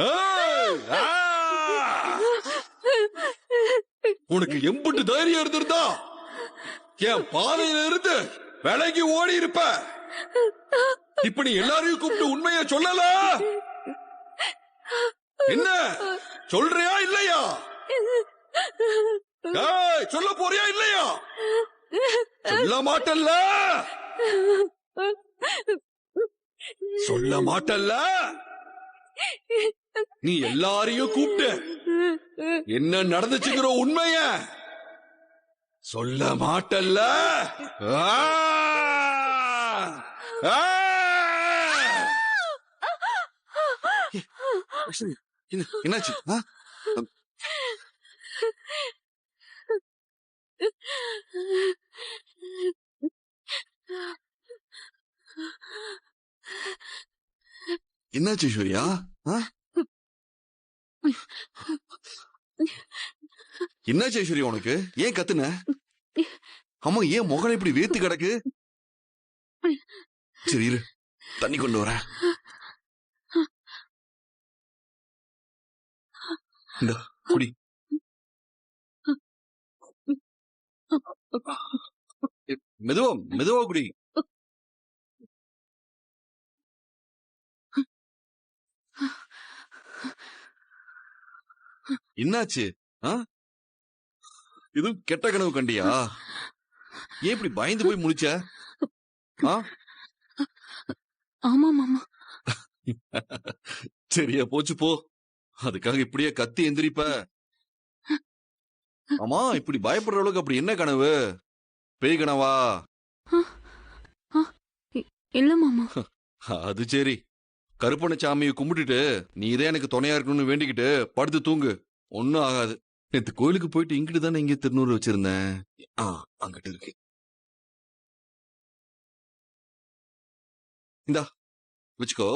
ஏய், ஆ! உனக்கு எம்புட்டு தைரியம் இருந்திருந்தா என் பாதையில இருந்து விலகி ஓடி இருப்ப. இப்ப நீ எல்லாரையும் கூப்பிட்டு உண்மைய சொல்லல. என்ன சொல்றியா இல்லையா? ஏய், சொல்ல போறியா இல்லையா? சொல்ல மாட்டல்ல, சொல்ல மாட்டல்ல. நீ எல்லாரையும் கூப்பிட்டு என்ன நடந்துச்சுங்கிற உண்மைய சொல்ல மாட்டல்ல. ஆ! ஆ! என்னாச்சு? என்னாச்சு ஐஸ்வர்யா? என்னாச்சு ஐஸ்வர்யா உனக்கு? ஏன் கத்துன? அம்மா ஏன் முகம் இப்படி வேத்து கிடக்கு? சரி இரு, தண்ணி கொண்டு வரேன். இந்த குடி. மெதுவா மெதுவா குடி. என்னாச்சு? இது கெட்ட கனவு கண்டியா? ஏன் இப்படி பயந்து போய் முழிச்ச? ஆமா மாமா. சரியா போச்சு போ. அதுக்காக இப்படியே கத்தி எந்திரிப்ப? ஆமா, இப்படி பயப்படுற அளவுக்கு அப்படி என்ன கனவு? பேய் கனவா? இல்ல மாமா. அது சரி. கருப்பணசாமியை கும்பிட்டுட்டு நீ இதே எனக்கு துணையா இருக்கணும்னு வேண்டிக்கிட்டு படுத்து தூங்கு, ஒன்னும் ஆகாது. நேத்து கோயிலுக்கு போயிட்டு இங்கிட்டு தானே இங்க திருநூறு வச்சிருந்தேன். அங்கிட்டு இருக்கு. இந்தா வச்சுக்கோ.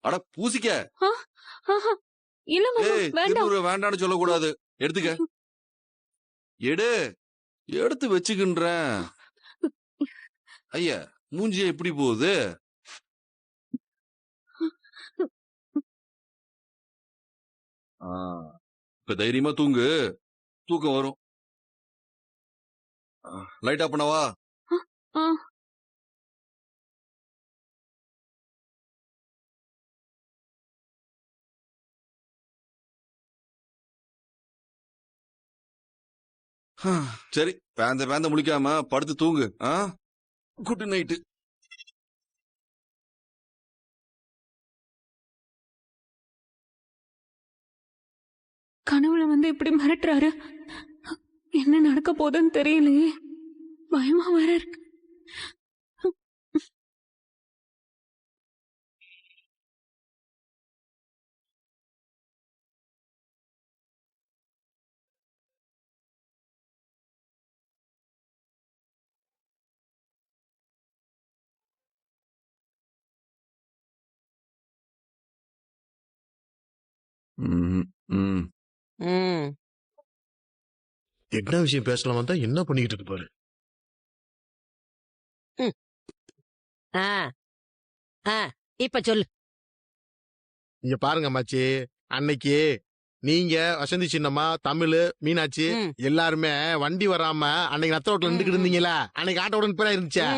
அட பூசிக்க. இல்ல மாமா, வேண்டாம். திருநூறு வேண்டான்னு சொல்லக்கூடாது. எடுத்துக்க. எடுத்து வச்சுக்கின்றேன். ஐயா, மூஞ்சிய எப்படி போகுது? இப்ப தைரியமா தூங்கு, தூக்கம் வரும். லைட் ஆஃப் பண்ணவா? சரி, பேந்த முழிக்காம படுத்து தூங்கு. Good night. கனவுல வந்து இப்படி மிரட்டுறாரு. என்ன நடக்க போதுன்னு தெரியலையே, பயமா வேற இருக்கு. என்ன விஷயம் பேசலாமா தான் என்ன பண்ணிக்கிட்டு இருக்கு பாரு. இப்ப சொல்லு. இங்க பாருங்க அம்மாச்சி, அன்னைக்கு நீங்க வசந்தி சின்னம்மா, தமிழ், மீனாட்சி எல்லாருமே வண்டி வராம அன்னைக்கு நத்த ரோட்ல நின்றுக்கிட்டு இருந்தீங்களா? அன்னைக்கு ஆட்டோட பேரா இருந்துச்சா?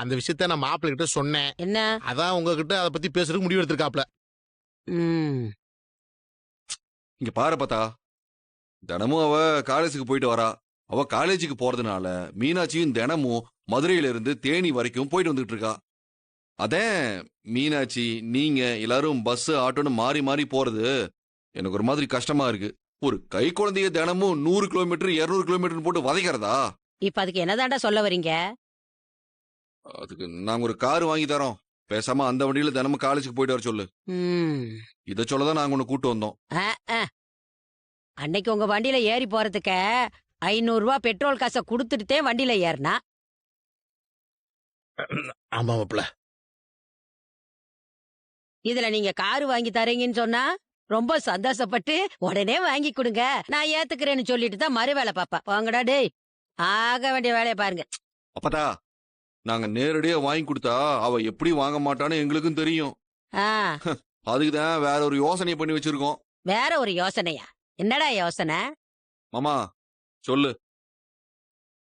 அந்த விஷயத்த நான் மாப்பிள்ளை கிட்ட சொன்னேன். என்ன? அதான் உங்ககிட்ட அதை பத்தி பேசுறதுக்கு முடிவு எடுத்திருக்காப்ல. இங்க பாரு பார்த்தா, தினமும் அவ காலேஜுக்கு போயிட்டு வரா. அவ காலேஜுக்கு போறதுனால மீனாட்சியும் தினமும் மதுரையில இருந்து தேனி வரைக்கும் போயிட்டு வந்துட்டு இருக்கா. அதே மீனாட்சி நீங்க எல்லாரும் பஸ் ஆட்டோன்னு மாறி மாறி போறது எனக்கு ஒரு மாதிரி கஷ்டமா இருக்கு. ஒரு கை குழந்தைய தினமும் 100 கிலோமீட்டர் 200 கிலோமீட்டர் போட்டு வதைக்கிறதா? இப்ப அதுக்கு என்னதாண்டா சொல்ல வரீங்க? அதுக்கு நாங்க ஒரு கார் வாங்கி தரோம். பேசாம அந்த வண்டியில தினமும் காலேஜுக்கு போயிட்டு வர சொல்லு. இத சொல்லதான் நாங்க உன்னை கூட்டு வந்தோம். அன்னைக்கு உங்க வண்டியில ஏறி போறதுக்கு 500 ரூபாய் பெட்ரோல் காசை கொடுத்துட்டே வண்டியில ஏறினா. ஆமா மாப்பிள்ள. இதுல நீங்க காரு வாங்கி தரீங்கன்னு சொன்னா ரொம்ப சந்தோஷப்பட்டு உடனே வாங்கி கொடுங்க, நான் ஏத்துக்கிறேன்னு சொல்லிட்டு தான் மறு வேலை பாப்பா. வாங்கடா டேய், ஆக வேண்டிய வேலையை பாருங்க. அப்பதா நாங்க நேரடியா வாங்கி கொடுத்தா அவ எப்படி வாங்க மாட்டான்னு எங்களுக்கும் தெரியும். ஆ, அதுக்குதான் வேற ஒரு யோசனை பண்ணி வச்சிருக்கோம். வேற ஒரு யோசனையா? என்னடா யோசனை? மாமா சொல்லு.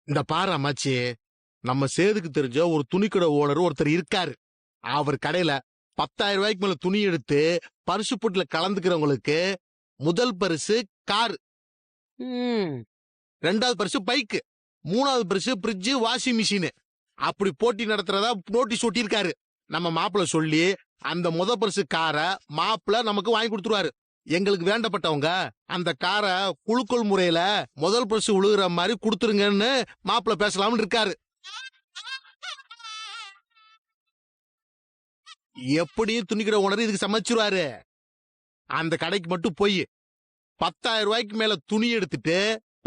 இந்த பாரு அம்மாச்சி, நம்ம சேதுக்கு தெரிஞ்ச ஒரு துணிக்கடை ஓனர் ஒருத்தர் இருக்காரு. அவர் கடையில 10,000 ரூபாய்க்கு மேல துணி எடுத்து பரிசு போட்டில கலந்துக்கிறவங்களுக்கு முதல் பரிசு கார், ம், 2வது பரிசு பைக், 3வது பரிசு ஃப்ரிட்ஜ், வாஷிங் மிஷின். அப்படி போட்டி நடத்துறதா நோட்டீஸ் ஒட்டியிருக்காரு. நம்ம மாப்பிள்ள சொல்லி அந்த முத பரிசு காரை மாப்பிள்ள நமக்கு வாங்கி கொடுத்துருவாரு. எங்களுக்கு வேண்டப்பட்டவங்க அந்த காரை குழுக்கள் முறையில முதல் பரிசு விழுகிற மாதிரி கொடுத்துருங்கன்னு மாப்பிள்ள பேசலாம்னு இருக்காரு. எப்படியும் துணிக்கிற உணர் இதுக்கு சமைச்சிருவாரு. அந்த கடைக்கு மட்டும் போய் 10,000 ரூபாய்க்கு மேல துணி எடுத்துட்டு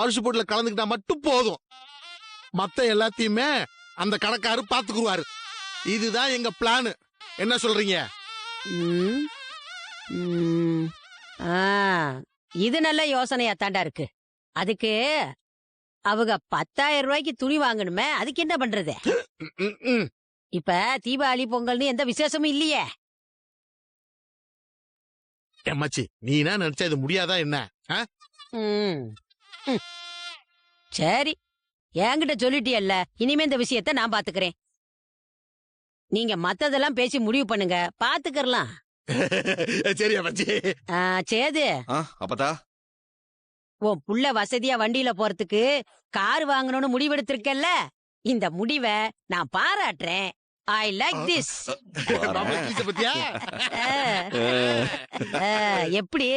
பரிசு போட்டில கலந்துக்கிட்டா மட்டும் போதும். மத்த எல்லாத்தையுமே அந்த கடைக்காரு பாத்துக்குருவாரு. இதுதான் எங்க பிளான். என்ன சொல்றீங்க? ம், ம். ஆ, இது நல்ல யோசனையா தாண்டா இருக்கு. அதுக்கு அவங்க 10,000 ரூபாய்க்கு துணி வாங்கணுமே, அதுக்கு என்ன பண்றது? ம், ம். இப்ப தீபாவளி பொங்கல்னு எந்த விசேஷமும் இல்லையே. ஏம்மாச்சி, நீனா நினைச்சா இது முடியாதா என்ன? ஆ? ம், ம். சரி, என்கிட்ட சொல்லிட்டியல்ல, இனிமே இந்த விஷயத்த நான் பாத்துக்கிறேன். நீங்க மத்ததெல்லாம் பேசி முடிவு பண்ணுங்க, பாத்துக்கறலாம். சரி அம்மாச்சி. சேது, அப்பதா உன் புள்ள வசதியா வண்டியில போறதுக்கு கார் வாங்கணும்னு முடிவெடுத்திருக்கல்ல, இந்த முடிவை நான் பாராட்டுறேன். I like this. மாமா கீச பத்தியா? எப்படி?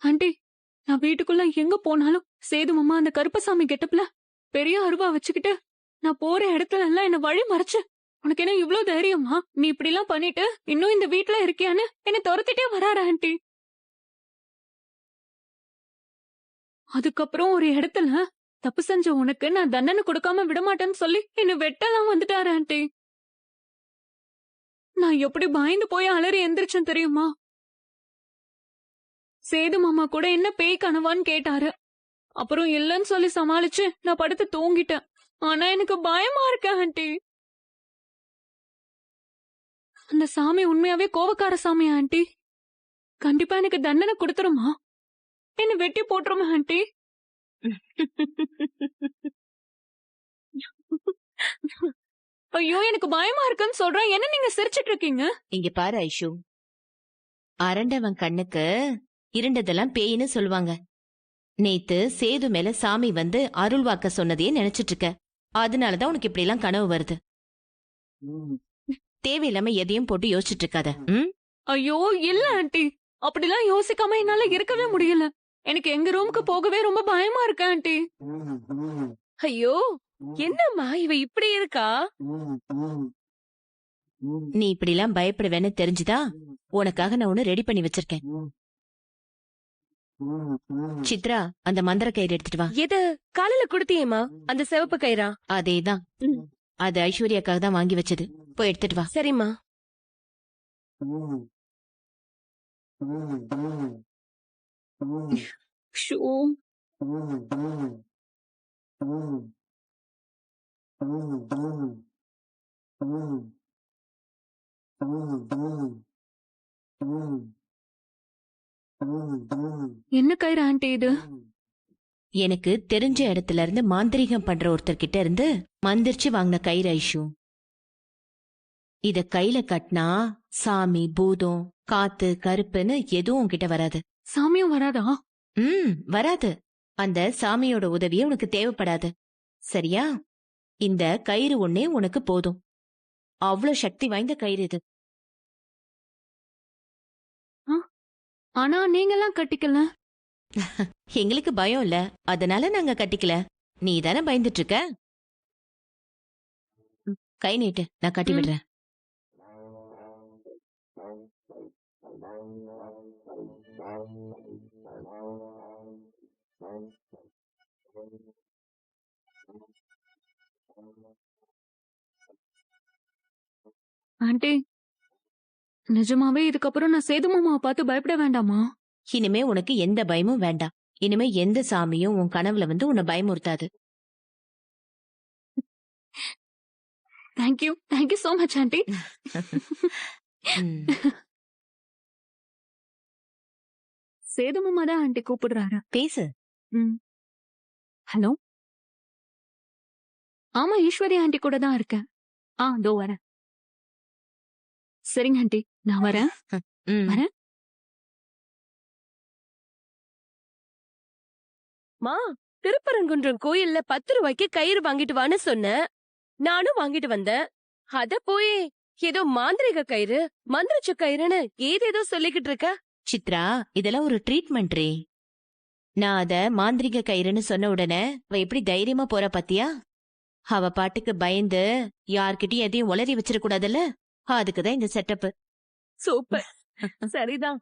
ஆண்டி, நான் வீட்டுக்குள்ள எங்க போனாலும் சேது மாமா அந்த கருப்பசாமி கெட்டப்ல பெரிய அருவா வச்சுக்கிட்டு நான் போற இடத்துல எல்லாம் என்ன வழி மறைச்சு, உனக்கு என்ன இவ்ளோ தைரியமா, நீ இப்படி எல்லாம் பண்ணிட்டு இன்னும் இந்த வீட்டுல இருக்கியான்னு என்ன துரத்திட்டே வராரு ஆண்டி. அதுக்கப்புறம் ஒரு இடத்துல தப்பு செஞ்ச உனக்கு நான் தண்டனை கொடுக்காம விடமாட்டேன்னு சொல்லி என்ன வெட்டலாம் வந்துட்டாரு ஆண்டி. நான் எப்படி பயந்து போய் அலறி எந்திரிச்சேன் தெரியுமா? சேது மாமா கூட என்ன பேய் கனவான்னு கேட்டாரு. அப்புறம் இல்லன்னு சொல்லி சமாளிச்சு நான் படுத்து தூங்கிட்டேன். ஆனா எனக்கு பயமா இருக்கு ஆண்டி. அந்த சாமி உண்மையாவே கோவக்கார சாமி ஆண்டி. கண்டிப்பா எனக்கு தண்டனை கொடுத்துருமா? என்ன வெட்டி போட்டுருமா ஆண்டி? ஐயோ, எனக்கு பயமா இருக்குன்னு சொல்றேன், என்ன நீங்க சிரிச்சிட்டு இருக்கீங்க? இங்க பாரு ஐஷு, அரண்டவன் கண்ணுக்கு இருண்டதெல்லாம் பேயின்னு சொல்லுவாங்க. நேத்து சேது மேல சாமி வந்து அருள் வாக்க சொன்னதையே நினைச்சிட்டு இருக்க. அதனாலதான் உனக்கு இப்படி எல்லாம் கனவு வருது. தேவையில்லாம எதையும் போட்டு யோசிச்சுட்டு இருக்காத. ஐயோ இல்ல ஆண்டி, அப்படிலாம் யோசிக்காம என்னால இருக்கவே முடியல. எனக்கு எங்க ரூமுக்கு போகவே ரொம்ப பயமா இருக்கு ஆண்டி. ஐயோ, என்னம்மா இவ இப்படி இருக்கா? நீ இப்படி எல்லாம் பயப்படுவேன்னு தெரிஞ்சுதா உனக்காக நான் ஒண்ணு ரெடி பண்ணி வச்சிருக்கேன். சித்ரா, அந்த மந்திர கயிறு எடுத்துட்டு வா. எது காலையில குடுத்தியேமா? அந்த சிவப்பு கயிறா? அதேதான். அது ஐஸ்வர்யாக்காக தான் வாங்கி வச்சது. போய் எடுத்துட்டு வா. சரிம்மா. ஷோ. என்ன கயிறு ஆண்டி இது? எனக்கு தெரிஞ்ச இடத்துல இருந்து மாந்திரீகம் பண்ற ஒருத்தர் கிட்ட இருந்து மந்திரிச்சு வாங்கின கயிறு ஐஷு. இத கையில கட்டினா சாமி, பூதம், காத்து, கருப்புன்னு எதுவும் உன்கிட்ட வராது. சாமியும் வராதா? வராது. அந்த சாமியோட உதவியே உனக்கு தேவைப்படாது. சரியா? இந்த கயிறு ஒன்னே உனக்கு போதும். அவ்வளவு சக்தி வாய்ந்த கயிறு இது. ஆனா நீங்கெல்லாம் கட்டிக்கல. எங்களுக்கு பயம் இல்ல, அதனால நாங்க கட்டிக்கல. நீ தானே பயந்துட்டு இருக்க. கை நீட்டு, நான் கட்டி விடுறேன். ஆண்டி, நிஜமாவே இதுக்கப்புறம் நான் சேது மாமாவை பார்த்து பயப்பட வேண்டாமா? இனிமே உனக்கு எந்த பயமும் வேண்டாம். இனிமே எந்த சாமியும் உன் கனவுல வந்து உன்னை பயமுறுத்தாது. Thank you so much aunty. ம். சேது மாமா தான் ஆண்டி கூப்பிடுறாரு. பேசு. ஹலோ. ஆமா, ஈஸ்வரி ஆண்டி கூட தான் இருக்கேன். தோ வரேன். சரிங்க ஆண்டி, நான் வரேன். ம். வரேன். மா, திருப்பரங்குன்றம் கோயில்ல 10 ரூபாய்க்கு கயிறு வாங்கிட்டு வான்னு சொன்ன. நானும் வாங்கிட்டு வந்தேன். அத போய் ஏதோ மாந்திரிக கயிறு, மந்திரிச்ச கயிறுன்னு ஏதேதோ சொல்லிக்கிட்டு இருக்க. சித்ரா, இதெல்லாம் ஒரு ட்ரீட்மெண்ட் ரே. நான் அத மாந்திரிக கயிறுன்னு சொன்ன உடனே அவ எப்படி தைரியமா போற பாத்தியா? அவ பாட்டுக்கு பயந்து யார்கிட்டயும் எதையும் உளறி வச்சிட கூடாதுல்ல. அதுக்குதான் இந்த செட்டப். சூப்பர். சரிதான்.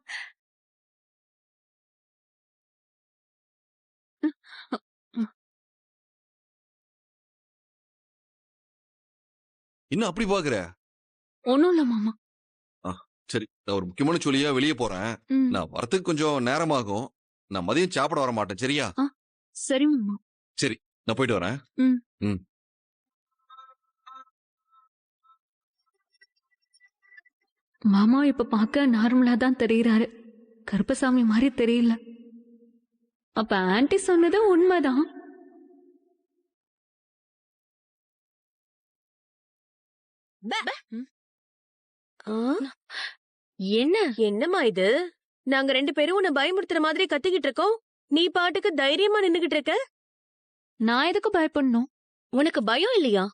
இன்னும் அப்படி பாக்குற? ஒண்ணும் இல்ல மாமா. சரி, நான் ஒரு முக்கியமான சொல்லியா வெளியே போறேன். ம், நான் வரத்துக்கு கொஞ்சம் நேரமாகும். நான் மதியம் சாப்பிட வர மாட்டேன், சரியா? சரி மாமா. நான் போயிட்டு வரேன். மாமா இப்ப பார்க்க நார்மலா தான் தெரியறாரு. கருப்பசாமி மாதிரி தெரியல. அப்ப ஆன்ட்டி சொன்னது உண்மைதான். என்ன என்னம்மா இது? நாங்க 2 பேரும் உன்னை பயமுறுத்துற மாதிரி கத்திக்கிட்டு இருக்கோம். நீ பாட்டுக்கு தைரியமா நின்னுகிட்டு இருக்க. நான் எதுக்கு பயப்படணும்? உனக்கு பயம் இல்லையா?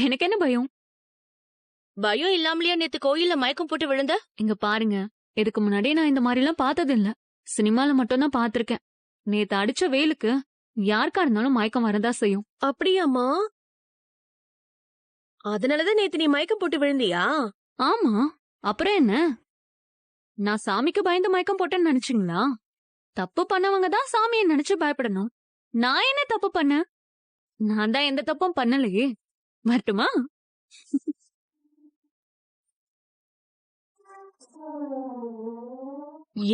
எனக்கு என்ன பயம்? பயம் இல்லாமலையா நேத்து கோயில்ல மயக்கம் போட்டு விழுந்த? இங்க பாருங்க, இதுக்கு முன்னாடி நான் இந்த மாதிரி எல்லாம் பார்த்தது இல்ல. சினிமால மட்டும் தான் பாத்திருக்கேன். நேத்து அடிச்ச வெயிலுக்கு யாருக்கா இருந்தாலும் மயக்கம் வரதா செய்யும். அப்படியாம்மா? அதனாலதான் நேத்து நீ மயக்கம் போட்டு விழுந்தியா? ஆமா, அப்புறம் என்ன? நான் சாமிக்கு பயந்து மயக்கம் போட்டேன்னு நினைச்சீங்களா? தப்பு பண்ணவங்க தான் சாமியை நினைச்சு பயப்படணும். நான் என்ன தப்பு பண்ண? நான் தான் எந்த தப்பும் பண்ணலையே. வரட்டுமா?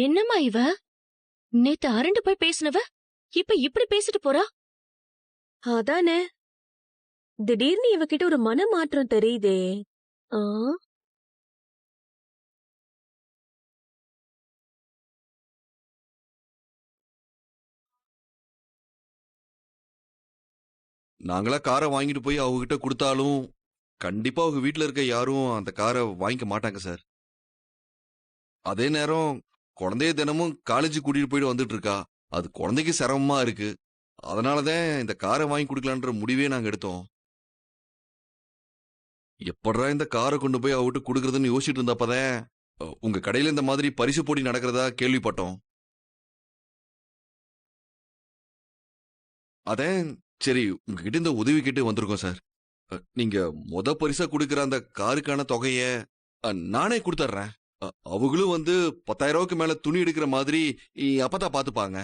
என்னம்மா இவ? நேத்து அரண்டு போய் பேசினவ இப்ப இப்படி பேசிட்டு போறா? அதானே, திடீர்னு இவகிட்ட ஒரு மனமாற்றம் தெரியுதே. ஆ? நாங்களா காரை வாங்கிட்டு போய் அவங்ககிட்ட கொடுத்தாலும் கண்டிப்பா அவங்க வீட்டுல இருக்க யாரும் அந்த காரை வாங்கிக்க மாட்டாங்க சார். அதே நேரம் குழந்தைய தினமும் காலேஜ் கூட்டிட்டு போயிட்டு வந்துட்டு இருக்கா. அது குழந்தைக்கு சிரமமா இருக்கு. அதனாலதான் இந்த காரை வாங்கி கொடுக்கலான்ற முடிவே நாங்க எடுத்தோம். எப்படா இந்த காரை கொண்டு போய் அவகிட்ட கொடுக்கறதுன்னு யோசிச்சுட்டு இருந்தப்பதான் உங்க கடையில இந்த மாதிரி பரிசு போட்டி நடக்கிறதா கேள்விப்பட்டோம். அதான் சரி உங்ககிட்ட இந்த உதவி கேட்டு வந்திருக்கோம் சார். நீங்க பரிசா கொடுக்கிற அந்த காருக்கான தொகைய நானே கொடுத்துட்றேன். அவங்களும் வந்து 10,000 ரூபாய்க்கு மேல துணி எடுக்கிற மாதிரி அப்பதான் பாத்துப்பாங்க.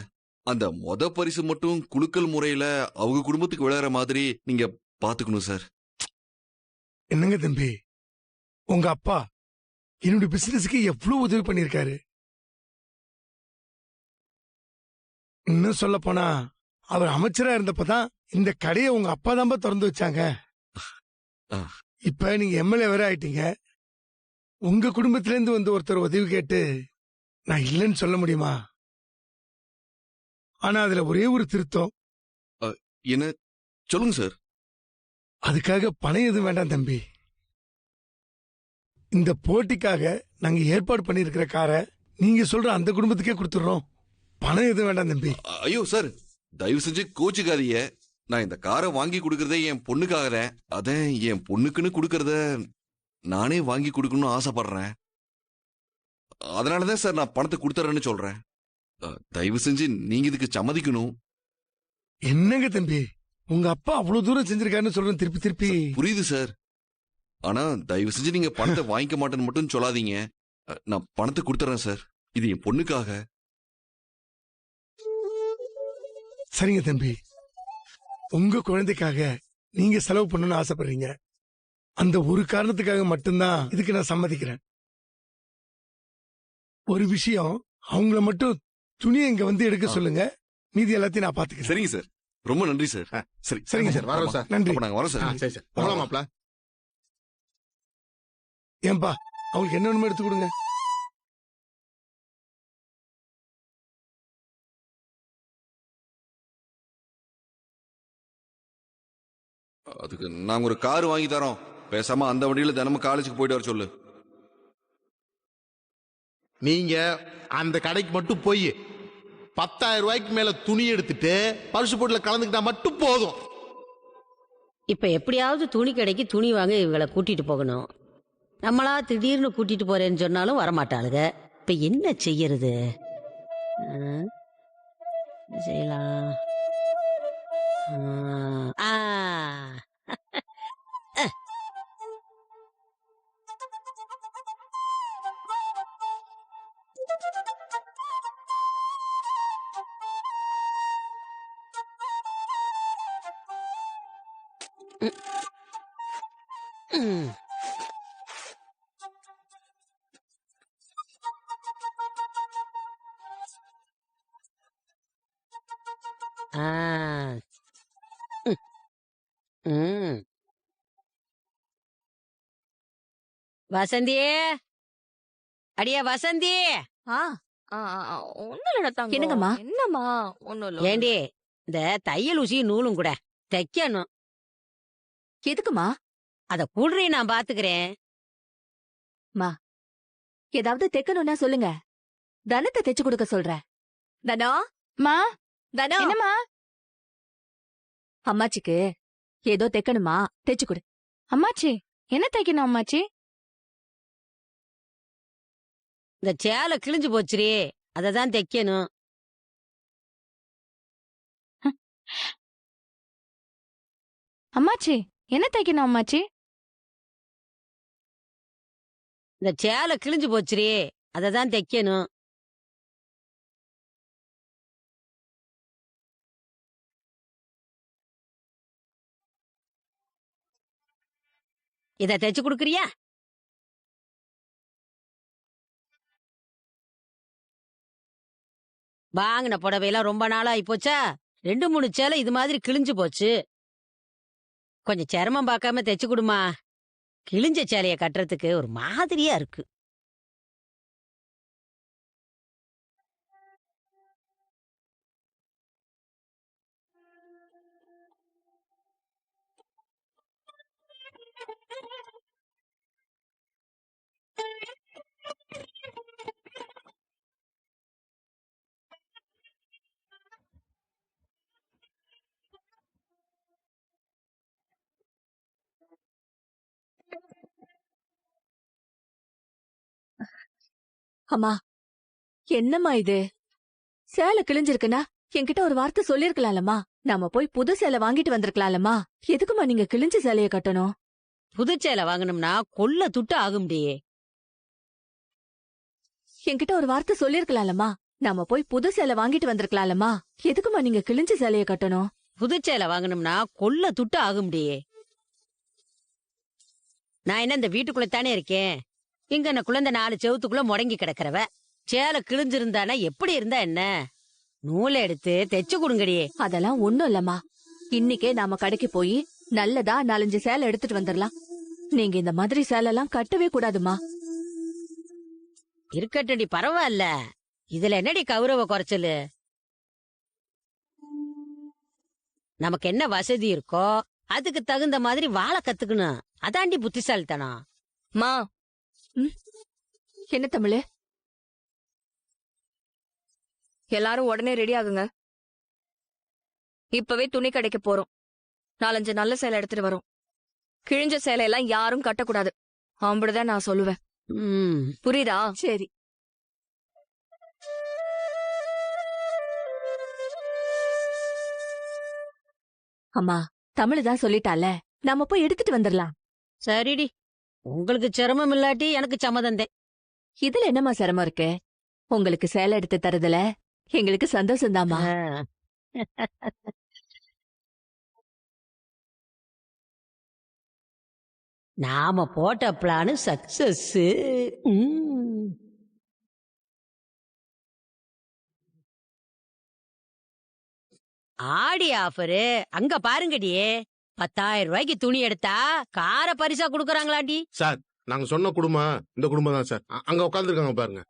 அந்த பரிசு மட்டும் குலுக்கல் முறையில அவங்க குடும்பத்துக்கு விளையாடுற மாதிரி நீங்க பாத்துக்கணும் சார். என்னங்க தம்பி, உங்க அப்பா என்னுடைய பிசினஸ்க்கு எவ்வளவு உதவி பண்ணிருக்காரு. இன்னும் சொல்ல போனா அவர் அமைச்சரா இருந்தப்பதான் இந்த கடையை உங்க அப்பா தான்பா திறந்து வச்சாங்க. இப்ப நீங்க எம்எல்ஏ வேற ஆயிட்டீங்க. உங்க குடும்பத்தில இருந்து வந்து ஒருத்தர் உதவி கேட்டு நான் இல்லைன்னு சொல்ல முடியுமா? ஆனா அதுல ஒரே ஒரு திருத்தம். என்ன சொல்லுங்க சார். அதுக்காக பணம் எதுவும் வேண்டாம் தம்பி. இந்த போட்டிக்காக நாங்க ஏற்பாடு பண்ணிருக்கிற காரை நீங்க சொல்ற அந்த குடும்பத்துக்கே கொடுத்துடுறோம். பணம் எதுவும் வேண்டாம் தம்பி. ஐயோ சார், தயவு செஞ்சு கோச்சுக்காதீங்க. நான் இந்த காரை வாங்கி கொடுக்கறதே என் பொண்ணுக்காக. அதான் என் பொண்ணுக்குன்னு கொடுக்கறத நானே வாங்கி கொடுக்கணும்னு ஆசைப்படுறேன். அதனாலதான் சார் நான் பணத்தை கொடுத்துறேன்னு சொல்றேன். தயவு செஞ்சு நீங்க இதுக்கு சம்மதிக்கணும். என்னங்க தம்பி, உங்க அப்பா அவ்வளவு தூரம் செஞ்சிருக்காருன்னு சொல்றேன் திருப்பி திருப்பி. புரியுது சார். ஆனா தயவு செஞ்சு நீங்க பணத்தை வாங்கிக்க மாட்டேன்னு மட்டும் சொல்லாதீங்க. நான் பணத்தை கொடுத்துறேன் சார். இது என் பொண்ணுக்காக. சரிங்க தம்பி, உங்க குழந்தைக்காக நீங்க செலவு பண்ணணும்னு ஆசைப்படுறீங்க. அந்த ஒரு காரணத்துக்காக மட்டும்தான் இதுக்கு நான் சம்மதிக்கிறேன். ஒரு விஷயம், அவங்கள மட்டும் துணியை இங்க வந்து எடுக்க சொல்லுங்க, மீதி எல்லாத்தையும் நான் பாத்துக்கிறேன். சரிங்க சார், ரொம்ப நன்றி சார். சரி சரிங்க சார், வரோம் சார். நன்றி. அப்ப நாங்க வரோம் சார். சரி சார், போகலாம் மாப்ள. ஏன்பா, அவங்களுக்கு என்ன வேணுமோ எடுத்து கொடுங்க. அதுக்கு நாங்க ஒரு கார் வாங்கி தரோம். பேசாம அந்த வண்டியில தினமும் காலேஜுக்கு போயிட்டு வர சொல்லு. நீங்க அந்த கடைக்கு மட்டும் போய் 10,000 ரூபாய்க்கு மேல துணி எடுத்துட்டு பரிசு போட்டுல கலந்துக்கிட்டா மட்டும் போதும். இப்ப எப்படியாவது துணி கடைக்கு துணி வாங்க இவங்களை கூட்டிட்டு போகணும். நம்மளா திடீர்னு கூட்டிட்டு போறேன்னு சொன்னாலும் வரமாட்டாளுங்க. இப்ப என்ன செய்யறது? என்ன செய்யலாம்? ஆ. ம். ஆ. ம். வசந்தியே, அடியே வசந்தி. ஒண்ணும் இல்ல தங்கம். என்னங்கம்மா? என்னம்மா? ஒண்ணும் இல்ல. ஏண்டி, இந்த தையல் ஊசியும் நூலும் கூட தைக்கணும். எதுக்குமா? அத கூடுறே, நான் பாத்துக்கிறேன். ஏதாவது தைக்கணும்னா சொல்லுங்க, தனத்தை தைச்சு கொடுக்க சொல்றேன். தனோ மா, தனோ என்னம்மா? அம்மாச்சிக்கு ஏதோ தைக்கணுமா, தைச்சு கொடு. அம்மாச்சி என்ன தைக்கணும் அம்மாச்சி? இந்த சேலை கிழிஞ்சு போச்சுரே, அததான் தைக்கணும். அம்மாச்சி என்ன தைக்கணும் அம்மாச்சி? இந்த சேலை கிழிஞ்சு போச்சுரே, அததான் தைக்கணும். இத தைச்சு கொடுக்கறியா? வாங்கின புடவையெல்லாம் ரொம்ப நாளா ஆயி போச்சா? 2-3 சேலை இது மாதிரி கிழிஞ்சு போச்சு. கொஞ்சம் சிரமம் பார்க்காம தைச்சு கொடுமா. கிழிஞ்ச சேலைய கட்டுறதுக்கு ஒரு மாதிரியா இருக்கு. அம்மா, என்னம்மா இது? சேலை கிழிஞ்சிருக்குன்னா என்கிட்ட ஒரு வார்த்தை சொல்லிருக்கலாம்லம்மா. நாம போய் புது சேலை வாங்கிட்டு வந்திருக்கலாம்லம்மா. எதுக்குமா நீங்க கிழிஞ்ச சேலைய கட்டணும்? புது சேலை வாங்கணும்னா கொள்ள துட்டு ஆகும்டி. என்கிட்ட ஒரு வார்த்தை சொல்லிருக்கலாம்லம்மா. நாம போய் புது சேலை வாங்கிட்டு வந்திருக்கலாம்லம்மா. எதுக்குமா நீங்க கிழிஞ்ச சேலைய கட்டணும்? புது சேலை வாங்கணும்னா கொள்ள துட்டு ஆகும்டி. நான் என்ன இந்த வீட்டுக்குள்ள தானே இருக்கேன். இங்க என்ன குழந்தை 4 செவத்துக்குள்ள முடங்கி கிடக்கிறவ. சேலை கிழிஞ்சிருந்தானா எப்படி இருந்தா என்ன? நூலை எடுத்து தைச்சு கொடுங்கடி. அதெல்லாம் ஒண்ணும் இல்லம்மா. இன்னைக்கே நாம கடைக்கு போய் நல்லதா 4-5 சேலை எடுத்துட்டு வந்துடலாம். நீங்க இந்த மாதிரி சேலை எல்லாம் கட்டவே கூடாதுமா. இருக்கட்டும்டி, பரவாயில்ல. இதுல என்னடி கௌரவ குறைச்சலு? நமக்கு என்ன வசதி இருக்கோ அதுக்கு தகுந்த மாதிரி வாழ கத்துக்கணும். அதாண்டி புத்திசாலித்தனம். மா, என்ன தமிழு? எல்லாரும் உடனே ரெடி ஆகுங்க. இப்பவே துணி கடைக்கு போறோம். 4-5 நல்ல சேலை எடுத்துட்டு வரோம். கிழிஞ்ச சேலையெல்லாம் யாரும் கட்டக்கூடாது. அப்படிதான் நான் சொல்லுவேன். புரியுதா? சரி. அம்மா, தமிழ்தான் சொல்லிட்டால, நாம போய் எடுத்துட்டு வந்துடலாம். சரிடி, உங்களுக்கு சிரமம் இல்லாட்டி எனக்கு சம்மதந்தேன். இதுல என்னம்மா சிரமம் இருக்கு? உங்களுக்கு சேலை எடுத்து தரதுல எங்களுக்கு சந்தோஷம் தாமா. நாம போட்ட பிளான் சக்சஸ். ஆடி ஆஃபரு அங்க பாருங்கடி. 10,000 ரூபாய்க்கு துணி எடுத்தா கார பரிசா குடுக்கறாங்களாடி. சார் நாங்க சொன்ன குடும்பம் இந்த குடும்பம் தான் சார். அங்க உட்கார்ந்துருக்காங்க பாருங்க.